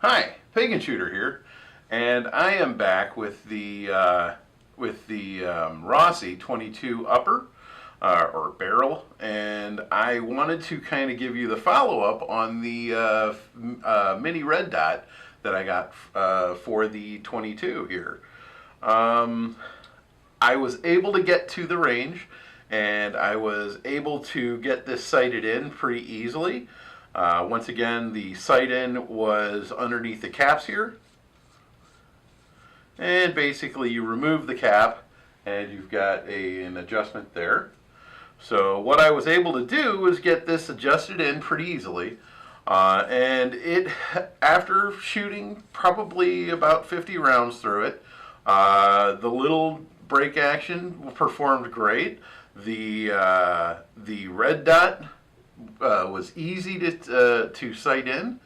Hi, Pagan Shooter here, and I am back with the Rossi 22 upper or barrel, and I wanted to kind of give you the follow up on the mini red dot that I got for the 22 here. Um, I was able to get to the range, and I was able to get this sighted in pretty easily. Once again, the sight in was underneath the caps here. And basically you remove the cap and you've got an adjustment there. So what I was able to do was get this adjusted in pretty easily. And after shooting probably about 50 rounds through it, the little break action performed great. The red dot was easy to sight in,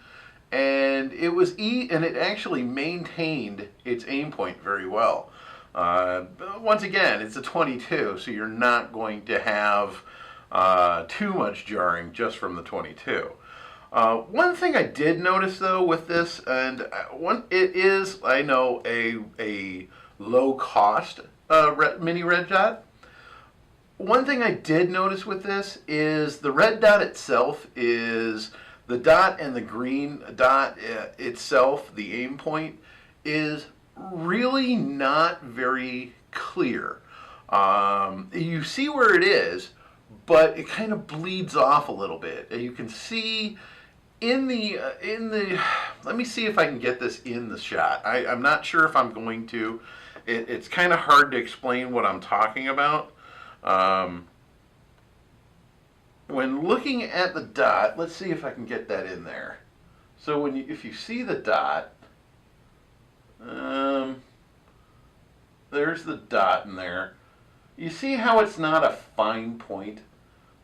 and it actually maintained its aim point very well. Once again, it's a 22, so you're not going to have too much jarring just from the 22. One thing I did notice though with this, and it is, I know, a low cost mini red dot. One thing I did notice with this is the red dot itself is the dot, and the green dot itself, the aim point, is really not very clear. You see where it is, but it kind of bleeds off a little bit. And you can see in the let me see if I can get this in the shot. I'm not sure if I'm going to. It's kind of hard to explain what I'm talking about. When looking at the dot, let's see if I can get that in there. So if you see the dot, there's the dot in there. You see how it's not a fine point?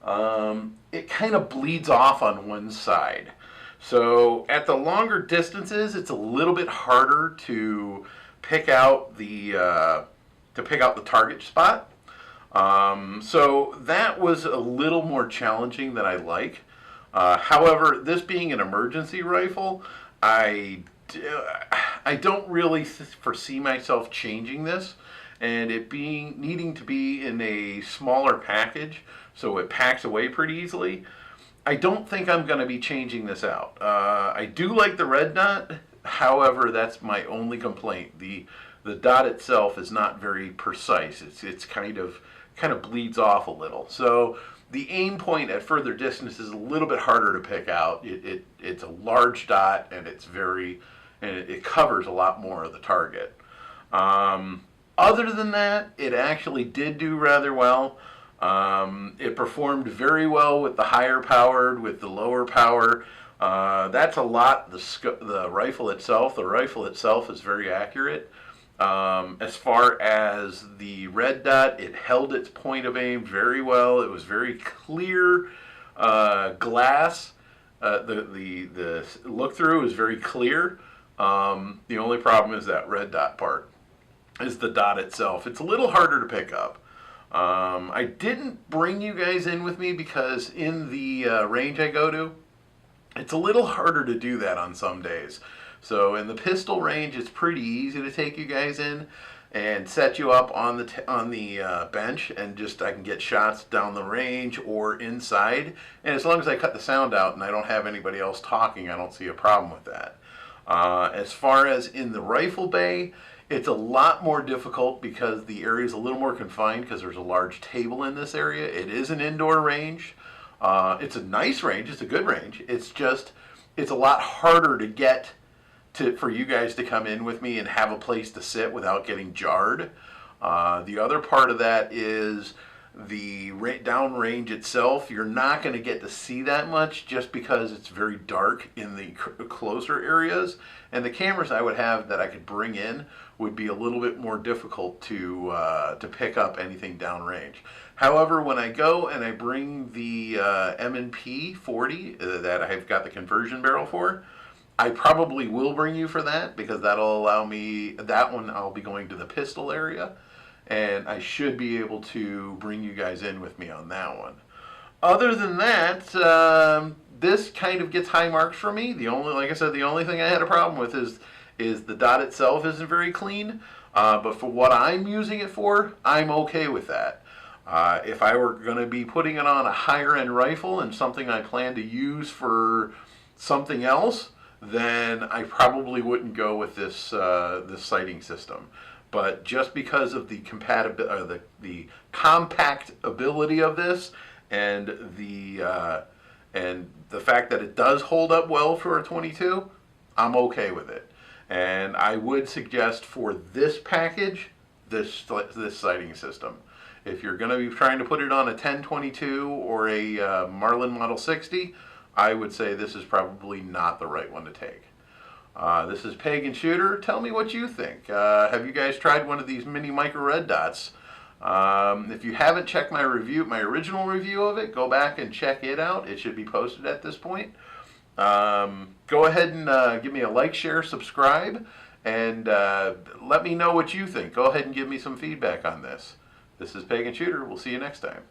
It kind of bleeds off on one side. So at the longer distances, it's a little bit harder to pick out the target spot. So that was a little more challenging than I like. However, this being an emergency rifle, I don't really foresee myself changing this, and it needing to be in a smaller package so it packs away pretty easily. I don't think I'm going to be changing this out. I do like the red dot. However, that's my only complaint. The dot itself is not very precise. It's kind of bleeds off a little. So the aim point at further distance is a little bit harder to pick out. It's a large dot, and it covers a lot more of the target. Other than that, it actually did do rather well. It performed very well with the higher powered, with the lower power. That's a lot. The rifle itself is very accurate. As far as the red dot, it held its point of aim very well. It was very clear glass. The look through is very clear. The only problem is that red dot part, is the dot itself. It's a little harder to pick up. I didn't bring you guys in with me because in the range I go to, it's a little harder to do that on some days. So in the pistol range, it's pretty easy to take you guys in and set you up on the bench, and I can get shots down the range or inside. And as long as I cut the sound out and I don't have anybody else talking, I don't see a problem with that. As far as in the rifle bay, it's a lot more difficult because the area is a little more confined because there's a large table in this area. It is an indoor range. It's a nice range. It's a good range. It's a lot harder to get for you guys to come in with me and have a place to sit without getting jarred. The other part of that is the down range itself. You're not going to get to see that much just because it's very dark in the closer areas, and the cameras I would have that I could bring in would be a little bit more difficult to pick up anything downrange. However, when I go and I bring the M&P 40 that I've got the conversion barrel for, I probably will bring you for that, because that'll allow me, that one I'll be going to the pistol area, and I should be able to bring you guys in with me on that one. Other than that, this kind of gets high marks for me. The only, like I said, the only thing I had a problem with is the dot itself isn't very clean. But for what I'm using it for, I'm okay with that. If I were going to be putting it on a higher end rifle and something I plan to use for something else, then I probably wouldn't go with this sighting system. But just because of the compatibility, the compact ability of this, and the fact that it does hold up well for a 22, I'm okay with it. And I would suggest for this package, this sighting system. If you're going to be trying to put it on a 1022 or a Marlin Model 60, I would say this is probably not the right one to take. This is Pagan Shooter. Tell me what you think. Have you guys tried one of these mini micro red dots? If you haven't checked my review, my original review of it, go back and check it out. It should be posted at this point. Go ahead and give me a like, share, subscribe, and let me know what you think. Go ahead and give me some feedback on this. This is Pagan Shooter. We'll see you next time.